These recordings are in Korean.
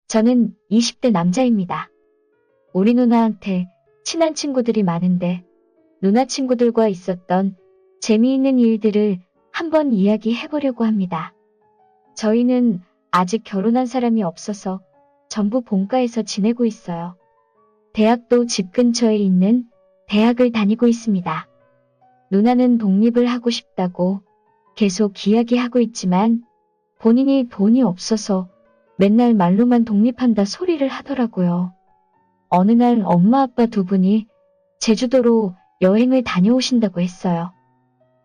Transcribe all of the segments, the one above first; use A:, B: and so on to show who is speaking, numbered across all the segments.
A: 저는 20대 남자입니다. 우리 누나한테 친한 친구들이 많은데 누나 친구들과 있었던 재미있는 일들을 한번 이야기해보려고 합니다. 저희는 아직 결혼한 사람이 없어서 전부 본가에서 지내고 있어요. 대학도 집 근처에 있는 대학을 다니고 있습니다. 누나는 독립을 하고 싶다고 계속 이야기하고 있지만 본인이 돈이 없어서 맨날 말로만 독립한다 소리를 하더라고요. 어느 날 엄마 아빠 두 분이 제주도로 여행을 다녀오신다고 했어요.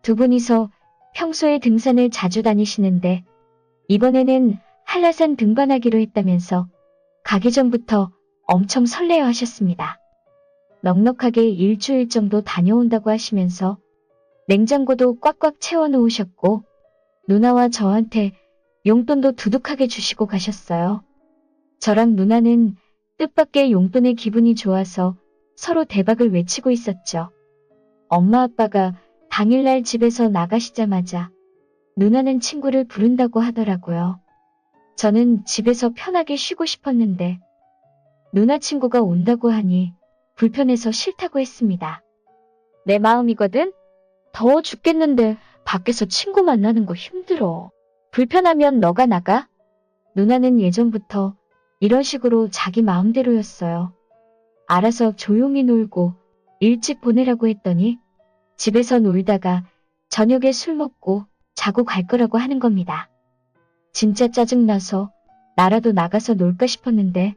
A: 두 분이서 평소에 등산을 자주 다니시는데 이번에는 한라산 등반하기로 했다면서 가기 전부터 엄청 설레어 하셨습니다. 넉넉하게 일주일 정도 다녀온다고 하시면서 냉장고도 꽉꽉 채워놓으셨고 누나와 저한테 용돈도 두둑하게 주시고 가셨어요. 저랑 누나는 뜻밖의 용돈에 기분이 좋아서 서로 대박을 외치고 있었죠. 엄마 아빠가 당일날 집에서 나가시자마자 누나는 친구를 부른다고 하더라고요. 저는 집에서 편하게 쉬고 싶었는데 누나 친구가 온다고 하니 불편해서 싫다고 했습니다. 내 마음이거든? 더워 죽겠는데 밖에서 친구 만나는 거 힘들어. 불편하면 너가 나가? 누나는 예전부터 이런 식으로 자기 마음대로였어요. 알아서 조용히 놀고 일찍 보내라고 했더니 집에서 놀다가 저녁에 술 먹고 자고 갈 거라고 하는 겁니다. 진짜 짜증나서 나라도 나가서 놀까 싶었는데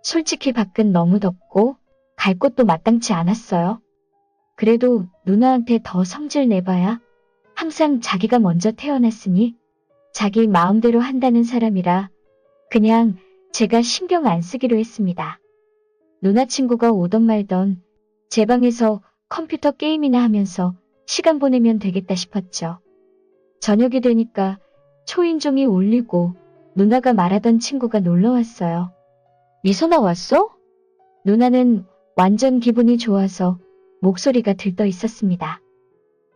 A: 솔직히 밖은 너무 덥고 갈 곳도 마땅치 않았어요. 그래도 누나한테 더 성질 내봐야 항상 자기가 먼저 태어났으니 자기 마음대로 한다는 사람이라 그냥 제가 신경 안 쓰기로 했습니다. 누나 친구가 오던 말던 제 방에서 컴퓨터 게임이나 하면서 시간 보내면 되겠다 싶었죠. 저녁이 되니까 초인종이 울리고 누나가 말하던 친구가 놀러왔어요. 미선아 왔어? 누나는 완전 기분이 좋아서 목소리가 들떠 있었습니다.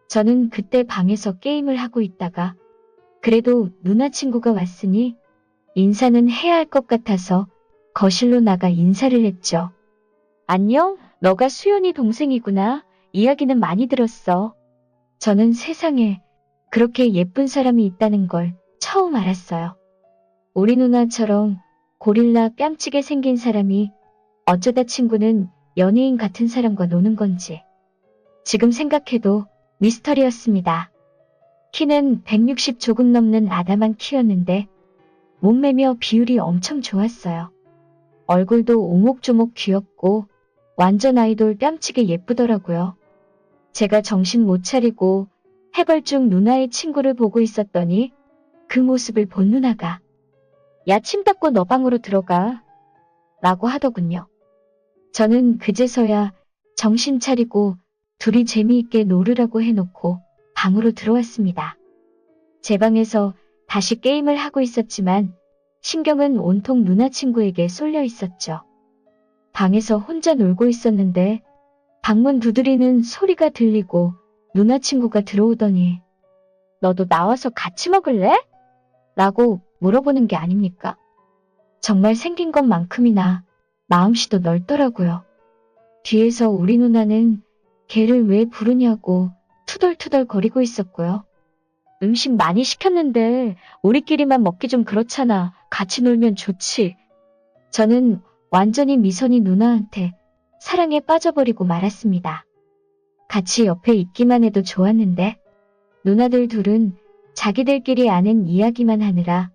A: 저는 그때 방에서 게임을 하고 있다가 그래도 누나 친구가 왔으니 인사는 해야 할 것 같아서 거실로 나가 인사를 했죠. 안녕, 너가 수연이 동생이구나. 이야기는 많이 들었어. 저는 세상에 그렇게 예쁜 사람이 있다는 걸 처음 알았어요. 우리 누나처럼 고릴라 뺨치게 생긴 사람이 어쩌다 친구는 연예인 같은 사람과 노는 건지 지금 생각해도 미스터리였습니다. 키는 160 조금 넘는 아담한 키였는데 몸매며 비율이 엄청 좋았어요. 얼굴도 오목조목 귀엽고 완전 아이돌 뺨치게 예쁘더라고요. 제가 정신 못 차리고 해벌중 누나의 친구를 보고 있었더니 그 모습을 본 누나가 야, 침 닦고 너 방으로 들어가 라고 하더군요. 저는 그제서야 정신 차리고 둘이 재미있게 놀으라고 해놓고 방으로 들어왔습니다. 제 방에서 다시 게임을 하고 있었지만 신경은 온통 누나 친구에게 쏠려 있었죠. 방에서 혼자 놀고 있었는데 방문 두드리는 소리가 들리고 누나 친구가 들어오더니 너도 나와서 같이 먹을래? 라고 물어보는 게 아닙니까? 정말 생긴 것만큼이나 마음씨도 넓더라고요. 뒤에서 우리 누나는 걔를 왜 부르냐고 투덜투덜 거리고 있었고요. 음식 많이 시켰는데 우리끼리만 먹기 좀 그렇잖아. 같이 놀면 좋지. 저는 완전히 미선이 누나한테 사랑에 빠져버리고 말았습니다. 같이 옆에 있기만 해도 좋았는데 누나들 둘은 자기들끼리 아는 이야기만 하느라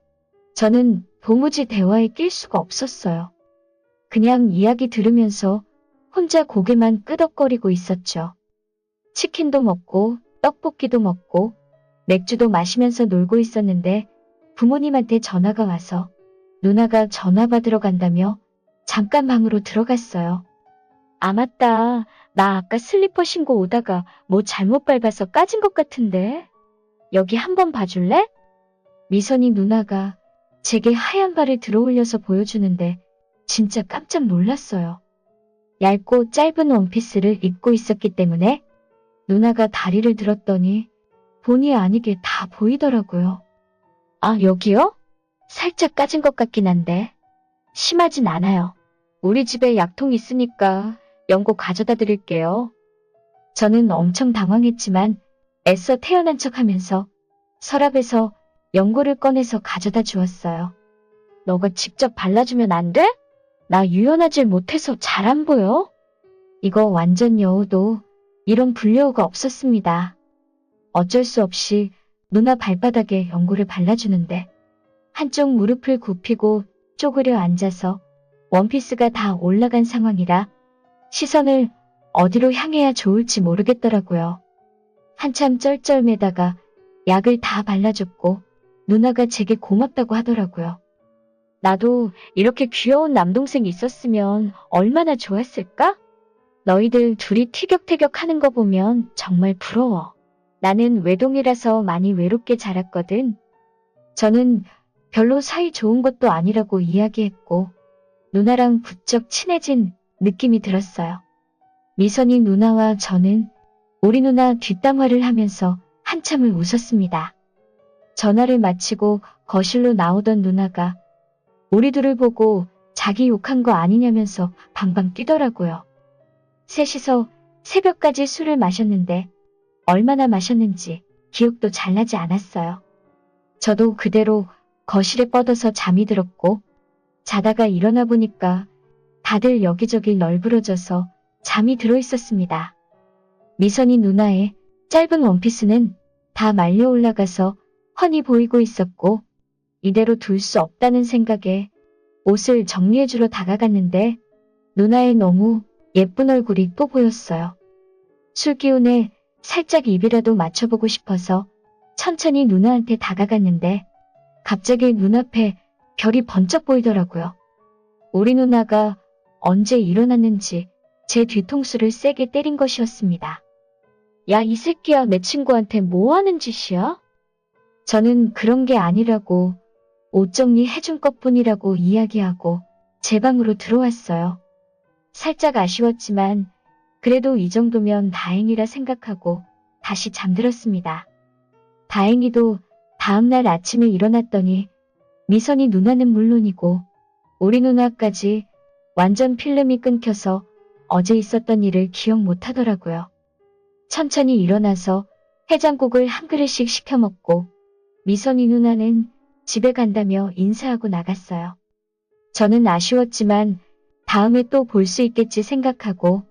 A: 저는 도무지 대화에 낄 수가 없었어요. 그냥 이야기 들으면서 혼자 고개만 끄덕거리고 있었죠. 치킨도 먹고 떡볶이도 먹고 맥주도 마시면서 놀고 있었는데 부모님한테 전화가 와서 누나가 전화 받으러 간다며 잠깐 방으로 들어갔어요. 아, 맞다. 나 아까 슬리퍼 신고 오다가 뭐 잘못 밟아서 까진 것 같은데. 여기 한번 봐줄래? 미선이 누나가 제게 하얀 발을 들어올려서 보여주는데 진짜 깜짝 놀랐어요. 얇고 짧은 원피스를 입고 있었기 때문에 누나가 다리를 들었더니 본의 아니게 다 보이더라고요. 아, 여기요? 살짝 까진 것 같긴 한데 심하진 않아요. 우리 집에 약통 있으니까 연고 가져다 드릴게요. 저는 엄청 당황했지만 애써 태어난 척하면서 서랍에서 연고를 꺼내서 가져다 주었어요. 너가 직접 발라주면 안 돼? 나 유연하질 못해서 잘 안 보여. 이거 완전 여우도 이런 불려우가 없었습니다. 어쩔 수 없이 누나 발바닥에 연고를 발라주는데 한쪽 무릎을 굽히고 쪼그려 앉아서 원피스가 다 올라간 상황이라 시선을 어디로 향해야 좋을지 모르겠더라고요. 한참 쩔쩔매다가 약을 다 발라줬고 누나가 제게 고맙다고 하더라고요. 나도 이렇게 귀여운 남동생이 있었으면 얼마나 좋았을까? 너희들 둘이 티격태격 하는 거 보면 정말 부러워. 나는 외동이라서 많이 외롭게 자랐거든. 저는 별로 사이 좋은 것도 아니라고 이야기했고 누나랑 부쩍 친해진 느낌이 들었어요. 미선이 누나와 저는 우리 누나 뒷담화를 하면서 한참을 웃었습니다. 전화를 마치고 거실로 나오던 누나가 우리 둘을 보고 자기 욕한 거 아니냐면서 방방 뛰더라고요. 셋이서 새벽까지 술을 마셨는데 얼마나 마셨는지 기억도 잘 나지 않았어요. 저도 그대로 거실에 뻗어서 잠이 들었고 자다가 일어나 보니까 다들 여기저기 널브러져서 잠이 들어 있었습니다. 미선이 누나의 짧은 원피스는 다 말려 올라가서 훤히 보이고 있었고 이대로 둘 수 없다는 생각에 옷을 정리해주러 다가갔는데 누나의 너무 예쁜 얼굴이 또 보였어요. 술 기운에 살짝 입이라도 맞춰보고 싶어서 천천히 누나한테 다가갔는데 갑자기 눈앞에 별이 번쩍 보이더라고요. 우리 누나가 언제 일어났는지 제 뒤통수를 세게 때린 것이었습니다. 야, 이 새끼야, 내 친구한테 뭐 하는 짓이야? 저는 그런 게 아니라고 옷 정리해준 것뿐이라고 이야기하고 제 방으로 들어왔어요. 살짝 아쉬웠지만 그래도 이 정도면 다행이라 생각하고 다시 잠들었습니다. 다행히도 다음날 아침에 일어났더니 미선이 누나는 물론이고 우리 누나까지 완전 필름이 끊겨서 어제 있었던 일을 기억 못하더라고요. 천천히 일어나서 해장국을 한 그릇씩 시켜 먹고 미선이 누나는 집에 간다며 인사하고 나갔어요. 저는 아쉬웠지만 다음에 또 볼 수 있겠지 생각하고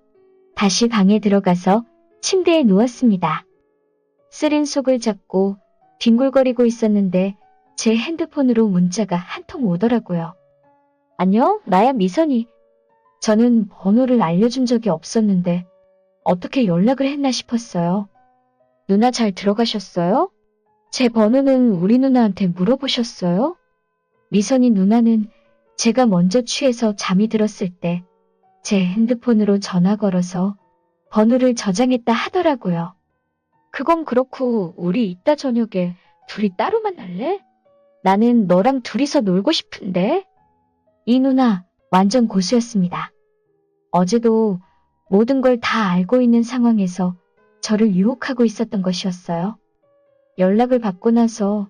A: 다시 방에 들어가서 침대에 누웠습니다. 쓰린 속을 잡고 뒹굴거리고 있었는데 제 핸드폰으로 문자가 한 통 오더라고요. 안녕, 나야 미선이. 저는 번호를 알려준 적이 없었는데 어떻게 연락을 했나 싶었어요. 누나 잘 들어가셨어요? 제 번호는 우리 누나한테 물어보셨어요? 미선이 누나는 제가 먼저 취해서 잠이 들었을 때 제 핸드폰으로 전화 걸어서 번호를 저장했다 하더라고요. 그건 그렇고 우리 이따 저녁에 둘이 따로 만날래? 나는 너랑 둘이서 놀고 싶은데. 이 누나 완전 고수였습니다. 어제도 모든 걸 다 알고 있는 상황에서 저를 유혹하고 있었던 것이었어요. 연락을 받고 나서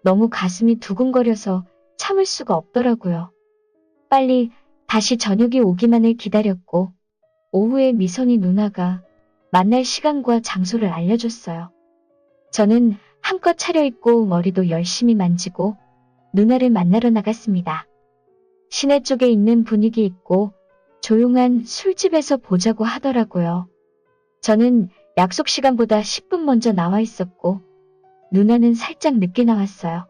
A: 너무 가슴이 두근거려서 참을 수가 없더라고요. 빨리 다시 저녁이 오기만을 기다렸고 오후에 미선이 누나가 만날 시간과 장소를 알려줬어요. 저는 한껏 차려입고 머리도 열심히 만지고 누나를 만나러 나갔습니다. 시내 쪽에 있는 분위기 있고 조용한 술집에서 보자고 하더라고요. 저는 약속 시간보다 10분 먼저 나와 있었고 누나는 살짝 늦게 나왔어요.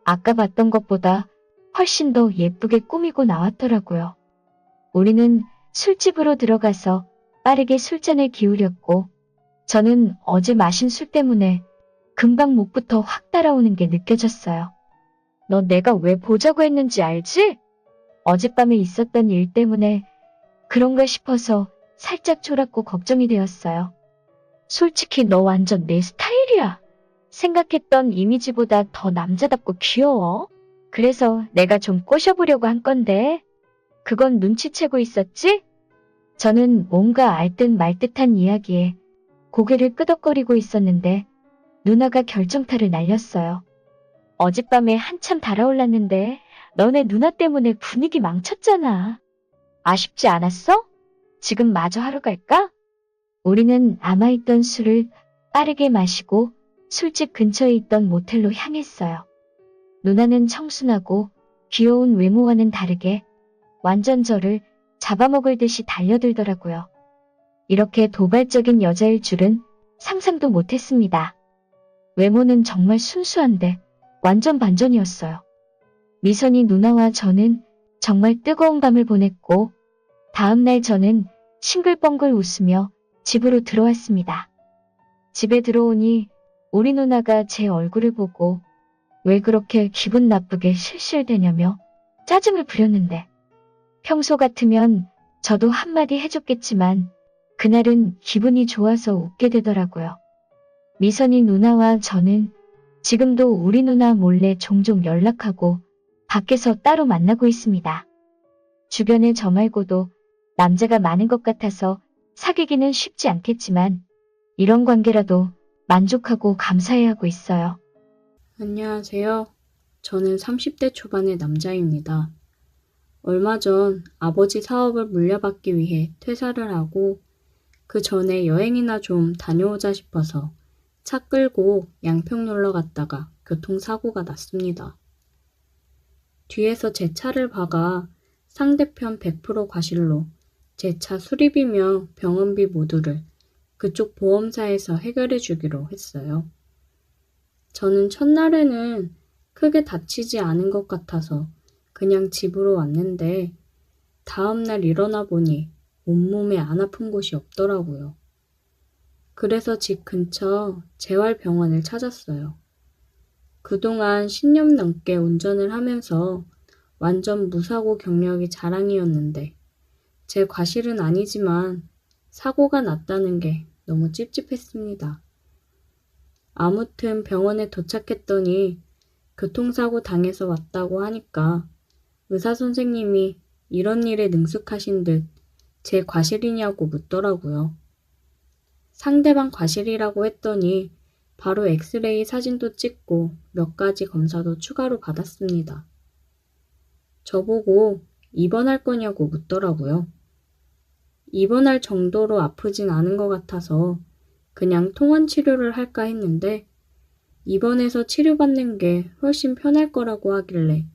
A: 아까 봤던 것보다 훨씬 더 예쁘게 꾸미고 나왔더라고요. 우리는 술집으로 들어가서 빠르게 술잔을 기울였고 저는 어제 마신 술 때문에 금방 목부터 확 따라오는 게 느껴졌어요. 너 내가 왜 보자고 했는지 알지? 어젯밤에 있었던 일 때문에 그런가 싶어서 살짝 졸았고 걱정이 되었어요. 솔직히 너 완전 내 스타일이야. 생각했던 이미지보다 더 남자답고 귀여워. 그래서 내가 좀 꼬셔보려고 한 건데 그건 눈치채고 있었지? 저는 뭔가 알듯 말듯한 이야기에 고개를 끄덕거리고 있었는데 누나가 결정타를 날렸어요. 어젯밤에 한참 달아올랐는데 너네 누나 때문에 분위기 망쳤잖아. 아쉽지 않았어? 지금 마저 하러 갈까? 우리는 남아있던 술을 빠르게 마시고 술집 근처에 있던 모텔로 향했어요. 누나는 청순하고 귀여운 외모와는 다르게 완전 저를 잡아먹을 듯이 달려들더라고요. 이렇게 도발적인 여자일 줄은 상상도 못했습니다. 외모는 정말 순수한데 완전 반전이었어요. 미선이 누나와 저는 정말 뜨거운 밤을 보냈고 다음날 저는 싱글벙글 웃으며 집으로 들어왔습니다. 집에 들어오니 우리 누나가 제 얼굴을 보고 왜 그렇게 기분 나쁘게 실실대냐며 짜증을 부렸는데 평소 같으면 저도 한마디 해줬겠지만 그날은 기분이 좋아서 웃게 되더라고요. 미선이 누나와 저는 지금도 우리 누나 몰래 종종 연락하고 밖에서 따로 만나고 있습니다. 주변에 저 말고도 남자가 많은 것 같아서 사귀기는 쉽지 않겠지만 이런 관계라도 만족하고 감사해하고 있어요.
B: 안녕하세요. 저는 30대 초반의 남자입니다. 얼마 전 아버지 사업을 물려받기 위해 퇴사를 하고 그 전에 여행이나 좀 다녀오자 싶어서 차 끌고 양평 놀러 갔다가 교통사고가 났습니다. 뒤에서 제 차를 박아 상대편 100% 과실로 제 차 수리비며 병원비 모두를 그쪽 보험사에서 해결해 주기로 했어요. 저는 첫날에는 크게 다치지 않은 것 같아서 그냥 집으로 왔는데 다음날 일어나 보니 온몸에 안 아픈 곳이 없더라고요. 그래서 집 근처 재활병원을 찾았어요. 그동안 10년 넘게 운전을 하면서 완전 무사고 경력이 자랑이었는데 제 과실은 아니지만 사고가 났다는 게 너무 찝찝했습니다. 아무튼 병원에 도착했더니 교통사고 당해서 왔다고 하니까 의사 선생님이 이런 일에 능숙하신 듯 제 과실이냐고 묻더라고요. 상대방 과실이라고 했더니 바로 엑스레이 사진도 찍고 몇 가지 검사도 추가로 받았습니다. 저보고 입원할 거냐고 묻더라고요. 입원할 정도로 아프진 않은 것 같아서 그냥 통원 치료를 할까 했는데 입원해서 치료받는 게 훨씬 편할 거라고 하길래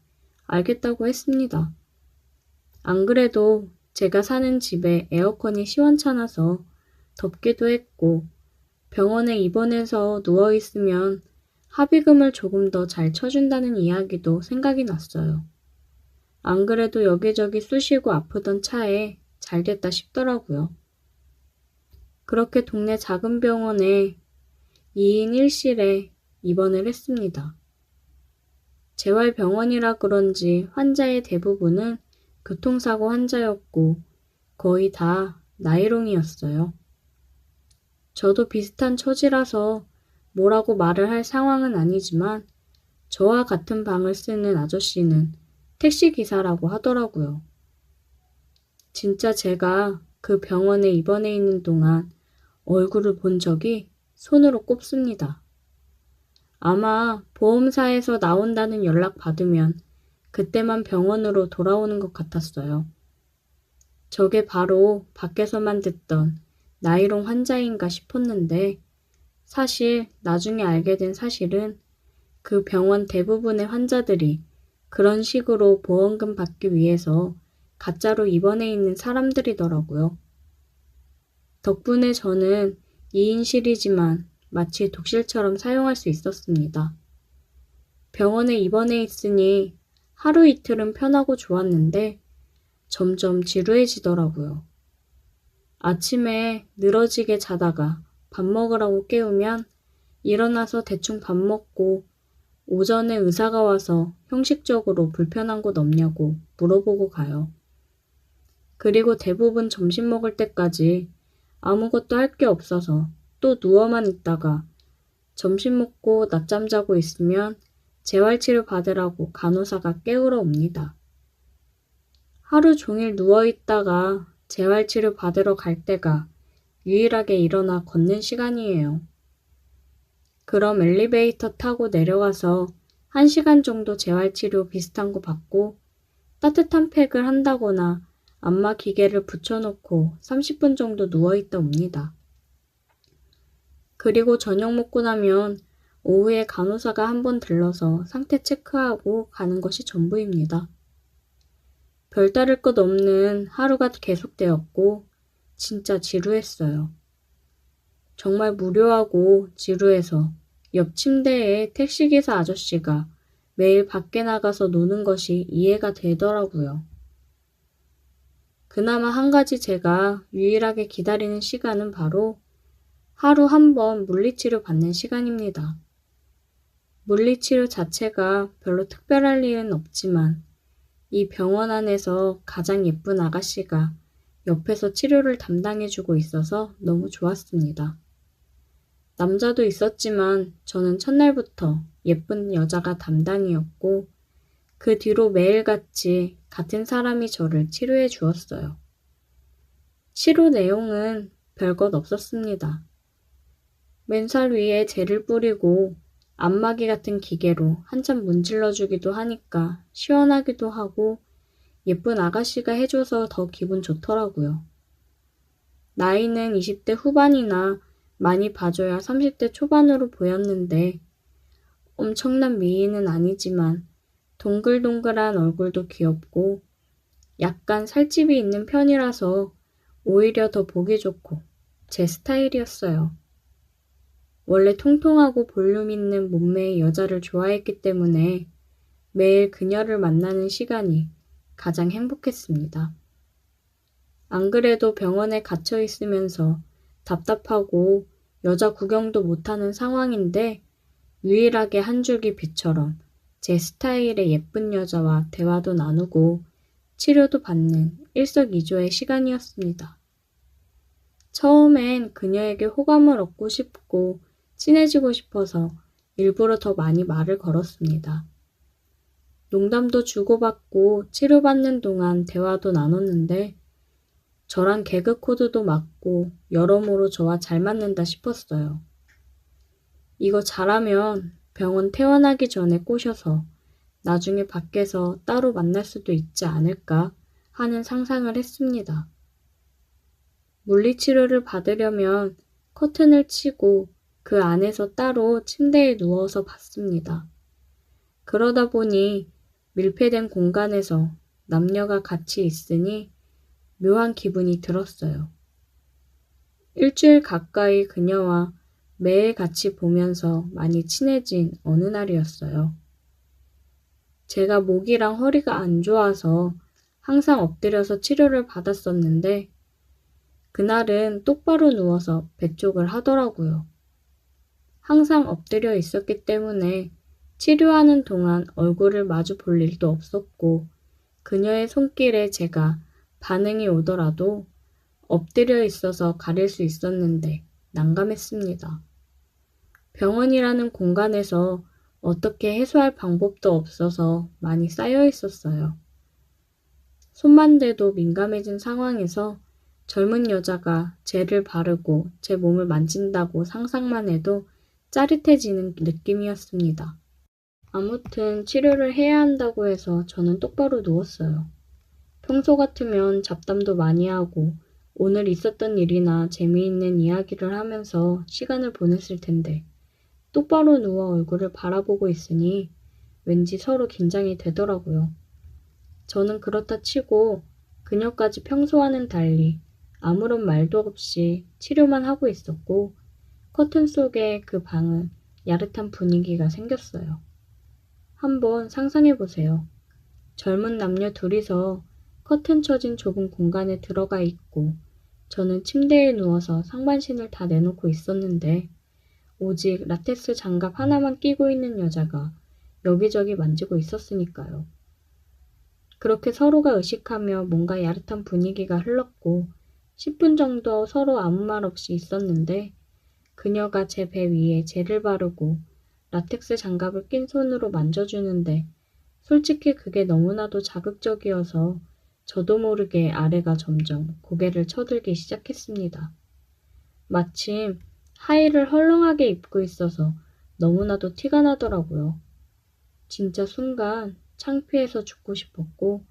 B: 알겠다고 했습니다. 안 그래도 제가 사는 집에 에어컨이 시원찮아서 덥기도 했고 병원에 입원해서 누워있으면 합의금을 조금 더 잘 쳐준다는 이야기도 생각이 났어요. 안 그래도 여기저기 쑤시고 아프던 차에 잘 됐다 싶더라고요. 그렇게 동네 작은 병원에 2인 1실에 입원을 했습니다. 재활병원이라 그런지 환자의 대부분은 교통사고 환자였고 거의 다 나이롱이었어요. 저도 비슷한 처지라서 뭐라고 말을 할 상황은 아니지만 저와 같은 방을 쓰는 아저씨는 택시기사라고 하더라고요. 진짜 제가 그 병원에 입원해 있는 동안 얼굴을 본 적이 손으로 꼽습니다. 아마 보험사에서 나온다는 연락 받으면 그때만 병원으로 돌아오는 것 같았어요. 저게 바로 밖에서만 듣던 나이롱 환자인가 싶었는데 사실 나중에 알게 된 사실은 그 병원 대부분의 환자들이 그런 식으로 보험금 받기 위해서 가짜로 입원해 있는 사람들이더라고요. 덕분에 저는 2인실이지만 마치 독실처럼 사용할 수 있었습니다. 병원에 입원해 있으니 하루 이틀은 편하고 좋았는데 점점 지루해지더라고요. 아침에 늘어지게 자다가 밥 먹으라고 깨우면 일어나서 대충 밥 먹고 오전에 의사가 와서 형식적으로 불편한 곳 없냐고 물어보고 가요. 그리고 대부분 점심 먹을 때까지 아무것도 할 게 없어서 또 누워만 있다가 점심 먹고 낮잠 자고 있으면 재활치료 받으라고 간호사가 깨우러 옵니다. 하루 종일 누워있다가 재활치료 받으러 갈 때가 유일하게 일어나 걷는 시간이에요. 그럼 엘리베이터 타고 내려가서 1시간 정도 재활치료 비슷한 거 받고 따뜻한 팩을 한다거나 안마 기계를 붙여놓고 30분 정도 누워있다 옵니다. 그리고 저녁 먹고 나면 오후에 간호사가 한번 들러서 상태 체크하고 가는 것이 전부입니다. 별다를 것 없는 하루가 계속되었고 진짜 지루했어요. 정말 무료하고 지루해서 옆 침대에 택시기사 아저씨가 매일 밖에 나가서 노는 것이 이해가 되더라고요. 그나마 한 가지 제가 유일하게 기다리는 시간은 바로 하루 한 번 물리치료 받는 시간입니다. 물리치료 자체가 별로 특별할 일은 없지만 이 병원 안에서 가장 예쁜 아가씨가 옆에서 치료를 담당해주고 있어서 너무 좋았습니다. 남자도 있었지만 저는 첫날부터 예쁜 여자가 담당이었고 그 뒤로 매일같이 같은 사람이 저를 치료해 주었어요. 치료 내용은 별것 없었습니다. 맨살 위에 젤을 뿌리고 안마기 같은 기계로 한참 문질러주기도 하니까 시원하기도 하고 예쁜 아가씨가 해줘서 더 기분 좋더라고요. 나이는 20대 후반이나 많이 봐줘야 30대 초반으로 보였는데 엄청난 미인은 아니지만 동글동글한 얼굴도 귀엽고 약간 살집이 있는 편이라서 오히려 더 보기 좋고 제 스타일이었어요. 원래 통통하고 볼륨 있는 몸매의 여자를 좋아했기 때문에 매일 그녀를 만나는 시간이 가장 행복했습니다. 안 그래도 병원에 갇혀 있으면서 답답하고 여자 구경도 못하는 상황인데 유일하게 한 줄기 빛처럼 제 스타일의 예쁜 여자와 대화도 나누고 치료도 받는 일석이조의 시간이었습니다. 처음엔 그녀에게 호감을 얻고 싶고 친해지고 싶어서 일부러 더 많이 말을 걸었습니다. 농담도 주고받고 치료받는 동안 대화도 나눴는데 저랑 개그 코드도 맞고 여러모로 저와 잘 맞는다 싶었어요. 이거 잘하면 병원 퇴원하기 전에 꼬셔서 나중에 밖에서 따로 만날 수도 있지 않을까 하는 상상을 했습니다. 물리치료를 받으려면 커튼을 치고 그 안에서 따로 침대에 누워서 받습니다. 그러다 보니 밀폐된 공간에서 남녀가 같이 있으니 묘한 기분이 들었어요. 일주일 가까이 그녀와 매일 같이 보면서 많이 친해진 어느 날이었어요. 제가 목이랑 허리가 안 좋아서 항상 엎드려서 치료를 받았었는데 그날은 똑바로 누워서 배 쪽을 하더라고요. 항상 엎드려 있었기 때문에 치료하는 동안 얼굴을 마주 볼 일도 없었고 그녀의 손길에 제가 반응이 오더라도 엎드려 있어서 가릴 수 있었는데 난감했습니다. 병원이라는 공간에서 어떻게 해소할 방법도 없어서 많이 쌓여 있었어요. 손만 대도 민감해진 상황에서 젊은 여자가 젤을 바르고 제 몸을 만진다고 상상만 해도 짜릿해지는 느낌이었습니다. 아무튼 치료를 해야 한다고 해서 저는 똑바로 누웠어요. 평소 같으면 잡담도 많이 하고 오늘 있었던 일이나 재미있는 이야기를 하면서 시간을 보냈을 텐데 똑바로 누워 얼굴을 바라보고 있으니 왠지 서로 긴장이 되더라고요. 저는 그렇다 치고 그녀까지 평소와는 달리 아무런 말도 없이 치료만 하고 있었고 커튼 속에 그 방은 야릇한 분위기가 생겼어요. 한번 상상해 보세요. 젊은 남녀 둘이서 커튼 쳐진 좁은 공간에 들어가 있고 저는 침대에 누워서 상반신을 다 내놓고 있었는데 오직 라텍스 장갑 하나만 끼고 있는 여자가 여기저기 만지고 있었으니까요. 그렇게 서로가 의식하며 뭔가 야릇한 분위기가 흘렀고 10분 정도 서로 아무 말 없이 있었는데 그녀가 제 배 위에 젤을 바르고 라텍스 장갑을 낀 손으로 만져주는데 솔직히 그게 너무나도 자극적이어서 저도 모르게 아래가 점점 고개를 쳐들기 시작했습니다. 마침 하의를 헐렁하게 입고 있어서 너무나도 티가 나더라고요. 진짜 순간 창피해서 죽고 싶었고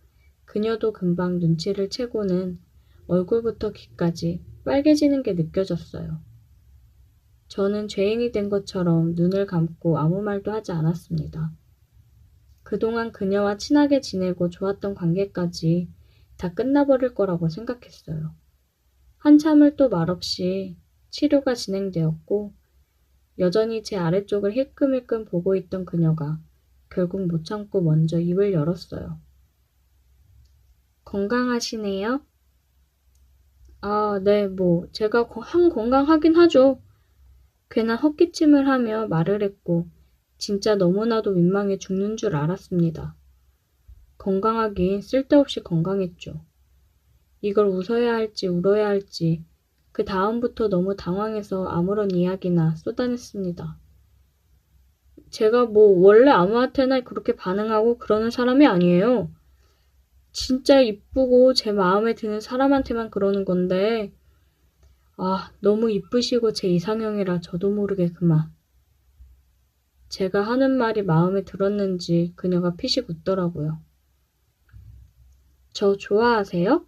B: 그녀도 금방 눈치를 채고는 얼굴부터 귀까지 빨개지는 게 느껴졌어요. 저는 죄인이 된 것처럼 눈을 감고 아무 말도 하지 않았습니다. 그동안 그녀와 친하게 지내고 좋았던 관계까지 다 끝나버릴 거라고 생각했어요. 한참을 또 말없이 치료가 진행되었고 여전히 제 아래쪽을 힐끔힐끔 보고 있던 그녀가 결국 못 참고 먼저 입을 열었어요. 건강하시네요? 아, 네, 제가 건강하긴 하죠. 괜한 헛기침을 하며 말을 했고 진짜 너무나도 민망해 죽는 줄 알았습니다. 건강하긴 쓸데없이 건강했죠. 이걸 웃어야 할지 울어야 할지 그 다음부터 너무 당황해서 아무런 이야기나 쏟아냈습니다. 제가 원래 아무한테나 그렇게 반응하고 그러는 사람이 아니에요. 진짜 이쁘고 제 마음에 드는 사람한테만 그러는 건데 너무 이쁘시고 제 이상형이라 저도 모르게 그만. 제가 하는 말이 마음에 들었는지 그녀가 피식 웃더라고요. 저 좋아하세요?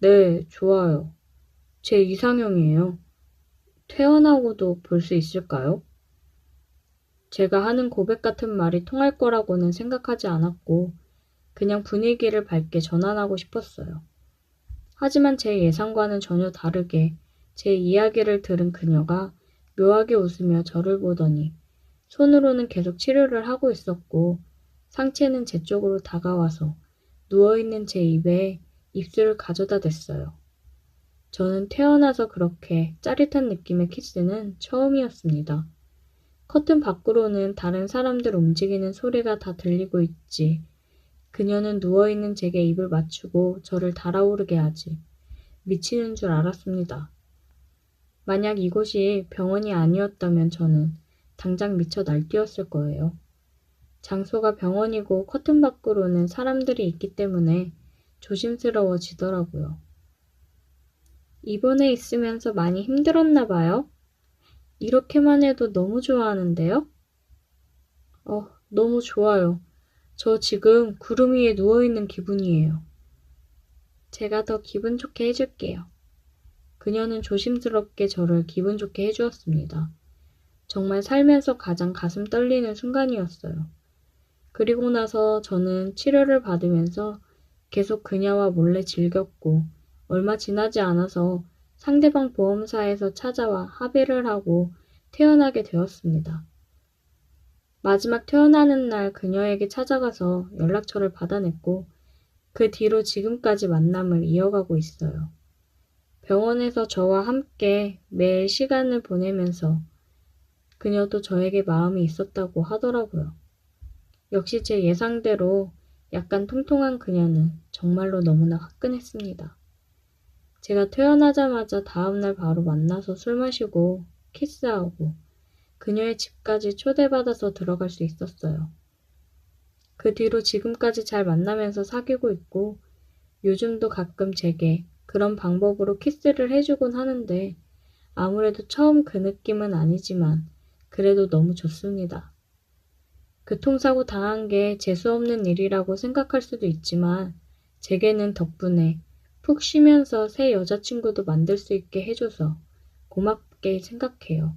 B: 네, 좋아요. 제 이상형이에요. 태어나고도 볼 수 있을까요? 제가 하는 고백 같은 말이 통할 거라고는 생각하지 않았고 그냥 분위기를 밝게 전환하고 싶었어요. 하지만 제 예상과는 전혀 다르게 제 이야기를 들은 그녀가 묘하게 웃으며 저를 보더니 손으로는 계속 치료를 하고 있었고 상체는 제 쪽으로 다가와서 누워있는 제 입에 입술을 가져다 댔어요. 저는 태어나서 그렇게 짜릿한 느낌의 키스는 처음이었습니다. 커튼 밖으로는 다른 사람들 움직이는 소리가 다 들리고 있지. 그녀는 누워있는 제게 입을 맞추고 저를 달아오르게 하지. 미치는 줄 알았습니다. 만약 이곳이 병원이 아니었다면 저는 당장 미쳐 날뛰었을 거예요. 장소가 병원이고 커튼 밖으로는 사람들이 있기 때문에 조심스러워지더라고요. 입원해 있으면서 많이 힘들었나 봐요? 이렇게만 해도 너무 좋아하는데요? 너무 좋아요. 저 지금 구름 위에 누워있는 기분이에요. 제가 더 기분 좋게 해줄게요. 그녀는 조심스럽게 저를 기분 좋게 해주었습니다. 정말 살면서 가장 가슴 떨리는 순간이었어요. 그리고 나서 저는 치료를 받으면서 계속 그녀와 몰래 즐겼고 얼마 지나지 않아서 상대방 보험사에서 찾아와 합의를 하고 태어나게 되었습니다. 마지막 태어나는 날 그녀에게 찾아가서 연락처를 받아냈고 그 뒤로 지금까지 만남을 이어가고 있어요. 병원에서 저와 함께 매일 시간을 보내면서 그녀도 저에게 마음이 있었다고 하더라고요. 역시 제 예상대로 약간 통통한 그녀는 정말로 너무나 화끈했습니다. 제가 태어나자마자 다음날 바로 만나서 술 마시고 키스하고 그녀의 집까지 초대받아서 들어갈 수 있었어요. 그 뒤로 지금까지 잘 만나면서 사귀고 있고 요즘도 가끔 제게 그런 방법으로 키스를 해주곤 하는데 아무래도 처음 그 느낌은 아니지만 그래도 너무 좋습니다. 교통사고 당한 게 재수없는 일이라고 생각할 수도 있지만 제게는 덕분에 푹 쉬면서 새 여자친구도 만들 수 있게 해줘서 고맙게 생각해요.